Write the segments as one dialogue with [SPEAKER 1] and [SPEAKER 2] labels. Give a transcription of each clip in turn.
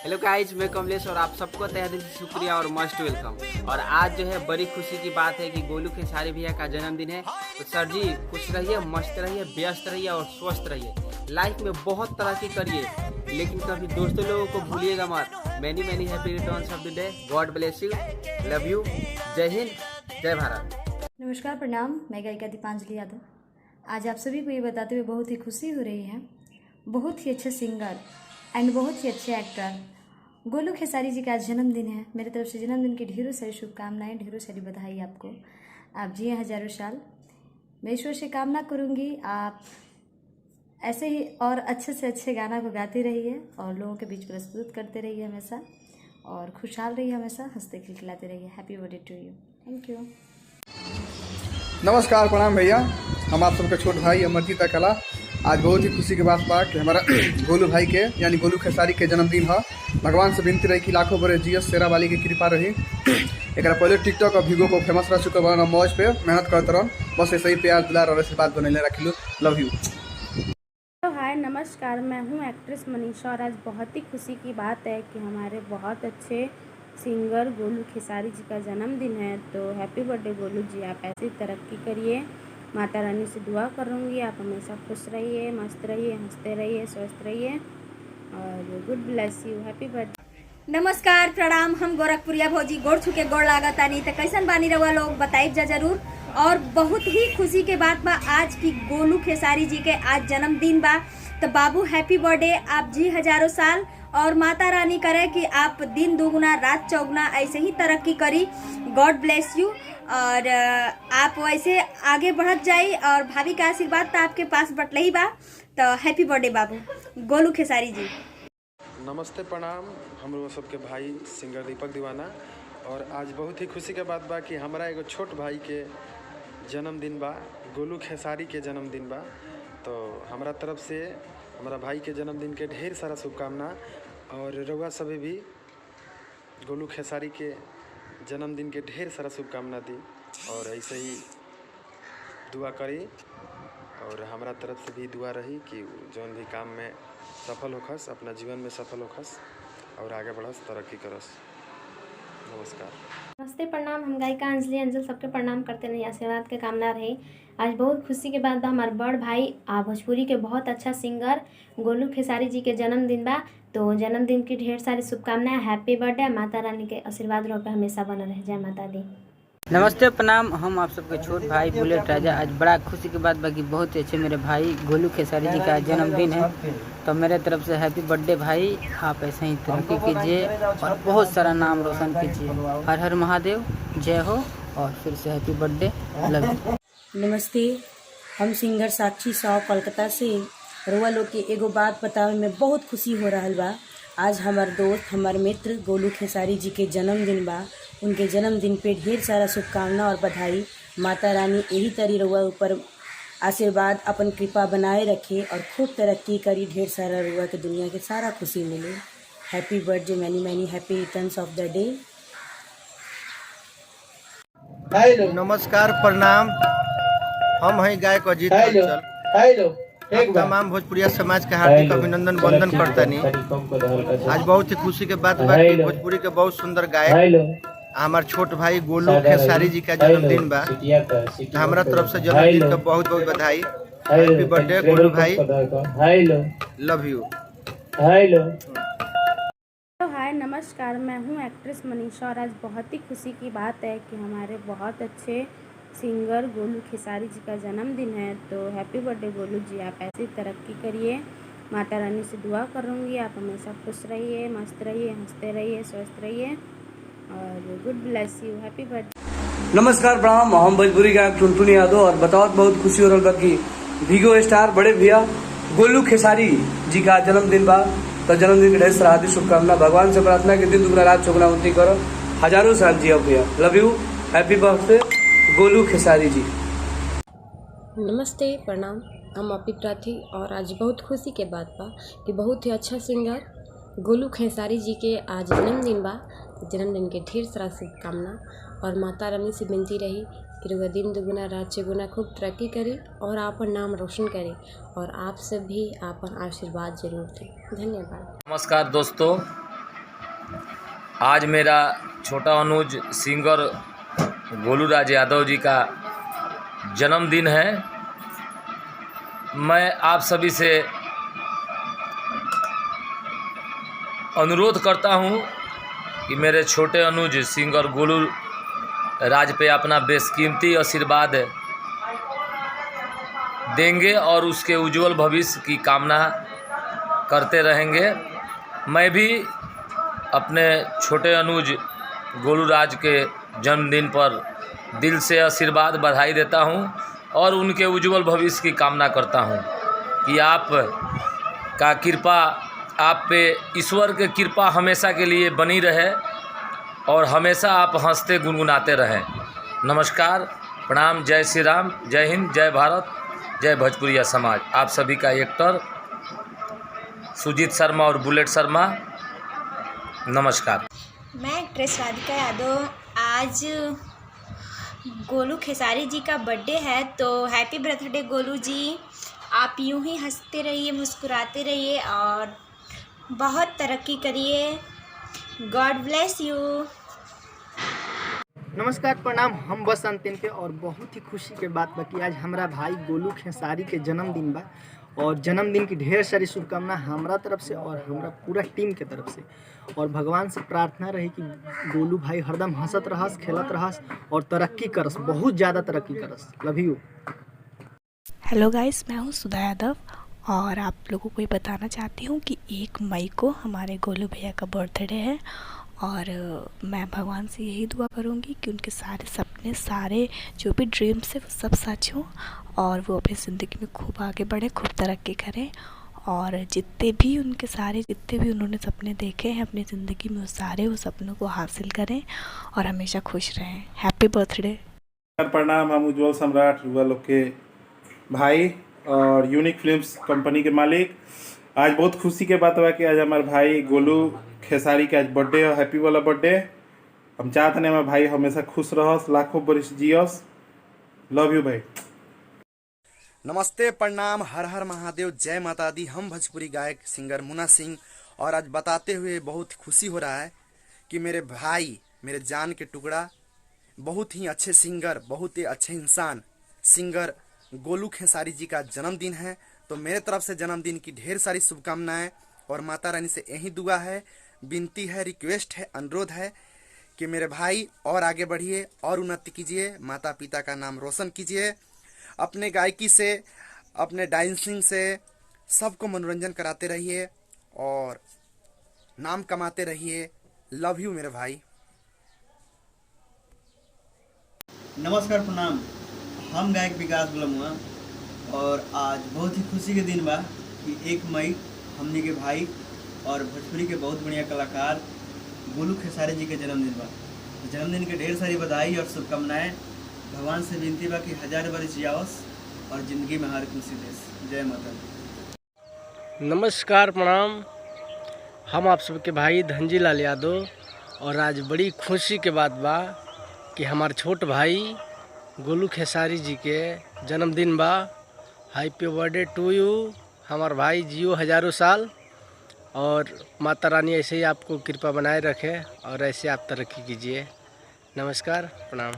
[SPEAKER 1] Hello guys, मैं कमलेश और आप सबको तहे दिल से शुक्रिया और मस्ट वेलकम। और आज जो है बड़ी खुशी की बात है कि गोलू खेसारी भैया का जन्मदिन है। तो सर जी खुश रहिए, मस्त रहिए, व्यस्त रहिए और स्वस्थ रहिए। लाइफ में बहुत तरक्की करिए, लेकिन कभी दोस्तों लोगों को भूलिएगा मत। मैनी मैनी happy returns of the day. God bless you, love you, जय हिंद, जय भारत।
[SPEAKER 2] नमस्कार, प्रणाम। मैं गायिका दीपांजलि यादव। आज आप सभी को ये बताते हुए बहुत ही खुशी हो रही है, बहुत ही अच्छे सिंगर एंड बहुत ही अच्छे एक्टर गोलू खेसारी जी का आज जन्मदिन है। मेरी तरफ से जन्मदिन की ढेरों सारी शुभकामनाएं, ढेरों सारी बधाई आपको। आप जिए हजारों साल। मैं ईश्वर से कामना करूंगी आप ऐसे ही और अच्छे से अच्छे गाना को गाते रहिए और लोगों के बीच प्रस्तुत करते रहिए हमेशा, और खुशहाल रहिए, हमेशा हंसते खिलखिलाते रहिए। Happy birthday to you. Thank you.
[SPEAKER 3] नमस्कार, प्रणाम भैया। हम आप सबके छोट भाई अमरजीत कला। आज बहुत ही खुशी की बात बा कि हमारा गोलू भाई के यानी गोलू खेसारी के जन्मदिन है। भगवान से विनती रही कि लाखों बड़े जीएस शेरा वाली की कृपा रही। एक पहले टिकटॉक और वीगो को फेमस रह चुके बना मौज पे मेहनत करते रह, बस ऐसे ही प्यार दुलार और आशीर्वाद बनैले रखिलो। Love you.
[SPEAKER 4] हाय नमस्कार, मैं हूँ एक्ट्रेस मनीषा और आज बहुत ही खुशी की बात है कि हमारे बहुत अच्छे सिंगर गोलू खेसारी जी का जन्मदिन है। तो हैप्पी बर्थडे गोलू जी, आप ऐसी तरक्की करिए। माता रानी से दुआ करूँगी आप हमेशा खुश रहिए, मस्त रहिए, हंसते रहिए, स्वस्थ रहिए और good bless you. Happy birthday.
[SPEAKER 5] नमस्कार, प्रणाम। हम गोरखपुरिया भौजी गोड़ छुके गोड़ लागतानी। तो कैसन बानी रहुआ लोग बताइब जा जरूर। और बहुत ही खुशी के बात बा आज की गोलू खेसारी जी के आज जन्मदिन बा। तो बाबू हैप्पी बर्थडे, आप जी हजारों साल और माता रानी करे कि आप दिन दुगुना रात चौगुना ऐसे ही तरक्की करी। गॉड ब्लेस यू और आप वैसे आगे बढ़त जाई और भाभी का आशीर्वाद तो आपके पास बटले ही बा। तो हैप्पी बर्थडे बाबू गोलू खेसारी जी।
[SPEAKER 6] नमस्ते, प्रणाम। हम लोग सबके भाई सिंगर दीपक दीवाना। और आज बहुत ही खुशी के बात बा कि हमारा एगो छोट भाई के जन्मदिन बा, गोलू खेसारी के जन्मदिन बा। तो हमारा तरफ से हमारा भाई के जन्मदिन के ढेर सारा शुभकामना और रउआ सभी भी गोलू खेसारी के जन्मदिन के ढेर सारा शुभकामना दी और ऐसे ही दुआ करी। और हमारा तरफ से भी दुआ रही कि जौन भी काम में सफल होखस, अपना जीवन में सफल होखस और आगे बढ़स, तरक्की करस। नमस्कार,
[SPEAKER 7] नमस्ते, प्रणाम। हम गायिका अंजलि अंजल सबके प्रणाम करते नहीं, आशीर्वाद के कामना रही। आज बहुत खुशी के बाद हमारे बड़ भाई भोजपुरी के बहुत अच्छा सिंगर गोलू खेसारी जी के जन्मदिन बा। तो जन्मदिन की ढेर सारी शुभकामनाएं। Happy birthday. माता रानी के आशीर्वाद रो पे हमेशा बना रहे। जय माता दी।
[SPEAKER 1] नमस्ते, प्रणाम। हम आप सबके छोट भाई बुलेट राजा। आज बड़ा खुशी की बात बाकी बहुत ही अच्छे मेरे भाई गोलू खेसारी जी का जन्मदिन है। तो मेरे तरफ से हैप्पी बर्थडे भाई, आप ऐसे ही तरक्की कीजिए और बहुत सारा नाम रोशन कीजिए। हर हर महादेव, जय हो और फिर से हैप्पी बर्थडे, लव यू।
[SPEAKER 8] नमस्ते, हम सिंगर साक्षी साव कोलकाता से। रुआ लोग के एगो बात बतावे में बहुत खुशी हो रहा बा। आज हमार दोस्त, हमार मित्र गोलू खेसारी जी के जन्मदिन बा। उनके जन्मदिन पे ढेर सारा शुभकामना और बधाई। माता रानी यही तरी रुआ ऊपर आशीर्वाद अपन कृपा बनाए रखे और खूब तरक्की करी। ढेर सारा रुआ के दुनिया के सारा खुशी मिले। हैप्पी बर्थडे, मैनी मैनी happy returns of the day.
[SPEAKER 9] नमस्कार, प्रणाम। हम हैं गायक अजीत अंचल। तमाम भोजपुरिया समाज के हार्दिक अभिनंदन वंदन करतनी। आज बहुत ही खुशी के बात बा कि भोजपुरी के बहुत सुंदर गायक हमार छोट भाई गोलू खेसारी जी का जन्मदिन बा। हमारा तरफ से जन्मदिन का बहुत बहुत बधाई। हैप्पी बर्थडे गोलू भाई, लव यू।
[SPEAKER 4] हाय नमस्कार, मैं हूँ एक्ट्रेस मनीषा और आज बहुत ही खुशी की बात है कि हमारे बहुत अच्छे सिंगर गोलू खेसारी जी का जन्मदिन है। तो हैप्पी बर्थडे गोलू जी, आप ऐसी तरक्की करिए। माता रानी से दुआ करूँगी आप हमेशा खुश रहिए, मस्त रहिए, हंसते रहिए, स्वस्थ रहिए और good bless you. Happy birthday.
[SPEAKER 10] नमस्कार, प्रणाम। हम भोजपुरी गायक टुनटुन यादव और बताओ बहुत खुशी हो रहा बा कि वीगो स्टार बड़े भैया गोलू खेसारी जी का जन्मदिन बा। तो जन्मदिन के ढेर सारा हार्दिक शुभकामना। भगवान से प्रार्थना कि दिन दुगना रात चौगुना उन्नति करो, हजारों साल जियो भैया। Love you, happy birthday Golu Khesari जी।
[SPEAKER 11] नमस्ते, प्रणाम। हम अपी प्रार्थी और आज बहुत खुशी के बात बा कि बहुत ही अच्छा सिंगर गोलू खेसारी जी के आज जन्मदिन बा। जन्मदिन के ढेर सारा शुभकामना और माता रानी से विनती रही कि वह दिन दुगुना रात चौगुना खूब तरक्की करी और आपन नाम रोशन करे और आप सब भी आपन आशीर्वाद जरूर दें। धन्यवाद।
[SPEAKER 12] नमस्कार दोस्तों, आज मेरा छोटा अनुज सिंगर गोलू राज यादव जी का जन्मदिन है। मैं आप सभी से अनुरोध करता हूं कि मेरे छोटे अनुज सिंगर गोलू राज पे अपना बेशकीमती आशीर्वाद देंगे और उसके उज्जवल भविष्य की कामना करते रहेंगे। मैं भी अपने छोटे अनुज गोलू राज के जन्मदिन पर दिल से आशीर्वाद बधाई देता हूं और उनके उज्जवल भविष्य की कामना करता हूं कि आप का कृपा, आप पे ईश्वर की कृपा हमेशा के लिए बनी रहे और हमेशा आप हंसते गुनगुनाते रहें। नमस्कार, प्रणाम, जय श्री राम, जय हिंद, जय भारत, जय भोजपुरिया समाज। आप सभी का एक्टर सुजीत शर्मा और बुलेट शर्मा, नमस्कार।
[SPEAKER 13] मैं एक्ट्रेस राधिका यादव। आज गोलू खेसारी जी का बर्थडे है, तो हैप्पी बर्थडे गोलू जी। आप यूं ही हंसते रहिए, मुस्कुराते रहिए और बहुत तरक्की करिए। God bless you.
[SPEAKER 14] नमस्कार, प्रणाम। हम बसंत के और बहुत ही खुशी के बात बा कि आज हमारा भाई गोलू खेसारी के जन्मदिन बा और जन्मदिन की ढेर सारी शुभकामना हमारा तरफ से और हमारा पूरा टीम के तरफ से। और भगवान से प्रार्थना रही कि गोलू भाई हरदम हंसत रहस, खेलत रहस और तरक्की करस, बहुत ज़्यादा तरक्की करस। Love you.
[SPEAKER 15] हेलो गाइस, मैं हूँ सुधा यादव और आप लोगों को ये बताना चाहती हूँ कि 1 मई को हमारे गोलू भैया का बर्थडे है और मैं भगवान से यही दुआ करूँगी कि उनके सारे सपने, सारे जो भी ड्रीम्स है वो सब सच हों और वो अपनी ज़िंदगी में खूब आगे बढ़े, खूब तरक्की करें और जितने भी उन्होंने सपने देखे हैं अपनी ज़िंदगी में, वो सपनों को हासिल करें और हमेशा खुश रहें। Happy birthday.
[SPEAKER 16] प्रणाम। हम उज्जवल सम्राट युवा लोग के भाई और यूनिक फिल्म्स कंपनी के मालिक। आज बहुत खुशी के बात हुआ कि आज हमारे भाई गोलू खेसारी के आज बर्थडे है। हैप्पी वाला बर्थडे। हम चाहते हैं हमारे भाई हमेशा खुश रहस, लाखों बरिस जियस। लव यू भाई।
[SPEAKER 17] नमस्ते, प्रणाम, हर हर महादेव, जय माता दी। हम भोजपुरी गायक सिंगर मुन्ना सिंह और आज बताते हुए बहुत खुशी हो रहा है कि मेरे भाई, मेरे जान के टुकड़ा, बहुत ही अच्छे सिंगर, बहुत ही अच्छे इंसान सिंगर गोलू खेसारी जी का जन्मदिन है। तो मेरे तरफ से जन्मदिन की ढेर सारी शुभकामनाएं और माता रानी से यही दुआ है, विनती है, रिक्वेस्ट है, अनुरोध है कि मेरे भाई और आगे बढ़िए और उन्नति कीजिए, माता पिता का नाम रोशन कीजिए, अपने गायकी से, अपने डांसिंग से सबको मनोरंजन कराते रहिए और नाम कमाते रहिए। लव यू मेरे भाई।
[SPEAKER 18] नमस्कार, प्रणाम। हम गायक विकास गुलमुआ और आज बहुत ही खुशी के दिन बा कि 1 मई हमने के भाई और भोजपुरी के बहुत बढ़िया कलाकार गोलू खेसारी जी के जन्मदिन बा। जन्मदिन के ढेर सारी बधाई और शुभकामनाएं। भगवान से विनती बा कि 1000 बरिस जियावस और ज़िंदगी में हर खुशी देस। जय माता दी।
[SPEAKER 19] नमस्कार, प्रणाम। हम आप सबके भाई धनजी लाल यादव और आज बड़ी खुशी के बात बा कि हमारे छोट भाई गोलू खेसारी जी के जन्मदिन बा। Happy birthday to you. हमारे भाई जियो हजारों साल और माता रानी ऐसे ही आपको कृपा बनाए रखे और ऐसे आप तरक्की कीजिए। नमस्कार, प्रणाम।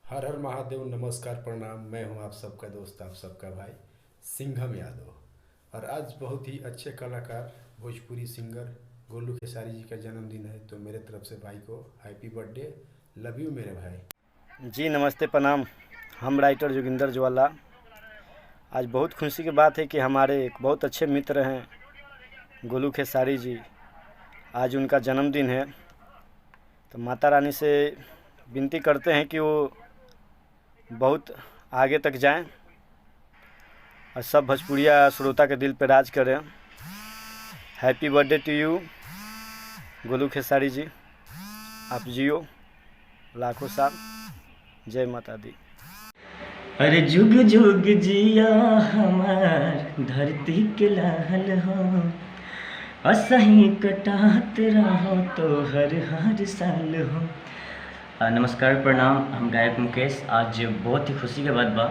[SPEAKER 20] हर हर महादेव। नमस्कार, प्रणाम। मैं हूं आप सबका दोस्त, आप सबका भाई सिंघम यादव और आज बहुत ही अच्छे कलाकार भोजपुरी सिंगर गोलू खेसारी जी का जन्मदिन है। तो मेरे तरफ से भाई को हैप्पी बर्थडे। लव यू मेरे भाई।
[SPEAKER 18] जी नमस्ते, प्रणाम। हम राइटर जोगिंदर ज्वाला। आज बहुत खुशी की बात है कि हमारे एक बहुत अच्छे मित्र हैं गोलू खेसारी जी, आज उनका जन्मदिन है। तो माता रानी से विनती करते हैं कि वो बहुत आगे तक जाएं और सब भोजपुरिया श्रोता के दिल पे राज करें। Happy birthday to you Golu Khesari ji. आप जियो लाखों साल। जय माता दी।
[SPEAKER 21] अरे जुग जुग जिया हमार धरती के लाल हो, असही कटात रहो तो हर हर साल हो।
[SPEAKER 22] नमस्कार, प्रणाम। हम गायक मुकेश। आज बहुत ही खुशी के बात बा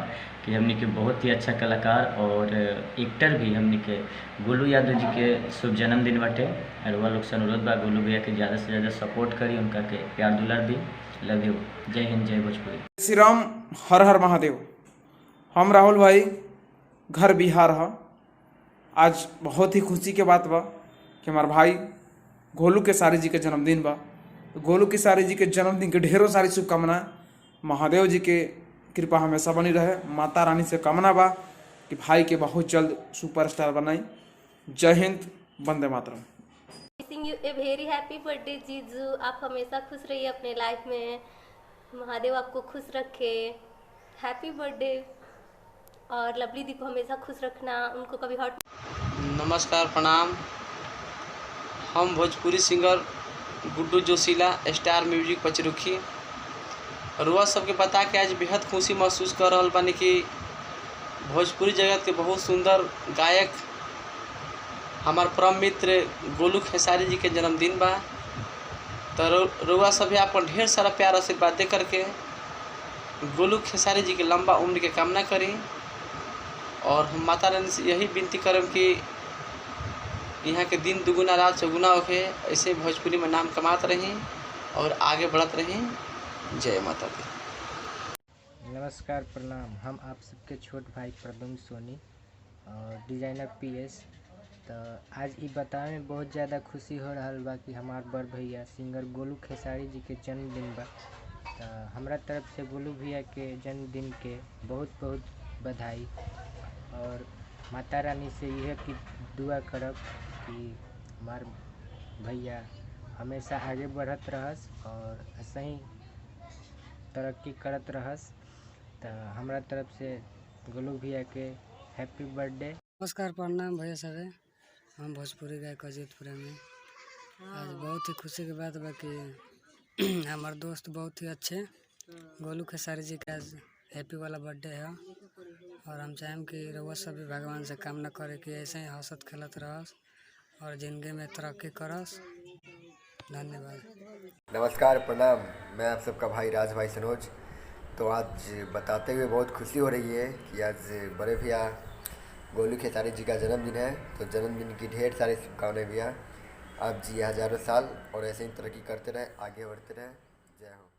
[SPEAKER 21] कि हमने के बहुत ही अच्छा कलाकार और एक्टर भी हमने के गोलू यादव जी के शुभ जन्मदिन बाटे। रउआ लोग से अनुरोध बा गोलू भैया के ज़्यादा से ज़्यादा सपोर्ट करी, उनका के प्यार दुलार दी। Love you. जय हिंद, जय भोजपुरी।
[SPEAKER 2] श्री राम, हर हर महादेव। हम राहुल भाई, घर बिहार है। आज बहुत ही खुशी के बात बा कि हमारे भाई गोलू खेसारी जी के जन्मदिन बा। गोलू खेसारी जी के जन्मदिन के ढेरों सारी शुभकामनाएं। महादेव जी के कृपा हमेशा बनी रहे। माता रानी से कामना बा कि भाई के बहुत जल्द सुपरस्टार बनाई। जय Hind, Vande Mataram.
[SPEAKER 22] Wishing U a very happy birthday जीजू। आप हमेशा खुश रहिए अपने लाइफ में, महादेव आपको खुश रखे। Happy birthday. और लवली दी को हमेशा खुश रखना, उनको कभी हर्ट।
[SPEAKER 10] नमस्कार, प्रणाम। हम भोजपुरी सिंगर गुड्डू जोशीला, स्टार म्यूजिक पचरुखी। रुआ सबके बता के आज बेहद खुशी महसूस कर रहा बानी कि भोजपुरी जगत के बहुत सुंदर गायक हमार परम मित्र गोलू खेसारी जी के जन्मदिन बा। तो रुआ सभी अपन ढेर सारा प्यार आशीर्वाद दे करके गोलू खेसारी जी के लंबा उम्र के कामना करी। और हम माता रानी से यही विनती करम कि यहाँ के दिन दुगुना रात चौगुना होके ऐसे भोजपुरी में नाम कमाते रहें और आगे बढ़ते रहें। जय माता दी।
[SPEAKER 23] नमस्कार, प्रणाम। हम आप सबके छोट भाई प्रदुम सोनी और डिजाइनर पीएस। तो आज ये बतावे में बहुत ज़्यादा खुशी हो रहा बा कि हमार बड़ भैया सिंगर गोलू खेसारी जी के जन्मदिन बा। तो हमरा तरफ से गोलू भैया के जन्मदिन के बहुत बहुत बधाई। और माता रानी से यह कि दुआ करब कि हमार भैया हमेशा आगे बढ़त रहस और ऐसे ही तरक्की करत रहस। तो हमरा तरफ से गोलू भैया के हैप्पी बर्थडे।
[SPEAKER 24] नमस्कार, प्रणाम भैया सभी। हम भोजपुरी गायक अजीत प्रेमी। आज बहुत ही खुशी की बात बा कि हमारे दोस्त बहुत ही अच्छे गोलू खेसारी जी का आज हैप्पी वाला बर्थडे है। और हम चाहें कि रउआ सभी भगवान से कामना करे कि ऐसे ही हंसत खेलत रहस और ज़िंदगी में तरक्की करस। धन्यवाद।
[SPEAKER 25] नमस्कार, प्रणाम। मैं आप सबका भाई राज भाई सनोज। तो आज बताते हुए बहुत खुशी हो रही है कि आज बड़े भैया गोलू खेसारी जी का जन्मदिन है। तो जन्मदिन की ढेर सारी शुभकामनाएं भैया। आप जी हज़ारों साल और ऐसे ही तरक्की करते रहे, आगे बढ़ते रहे। जय हो।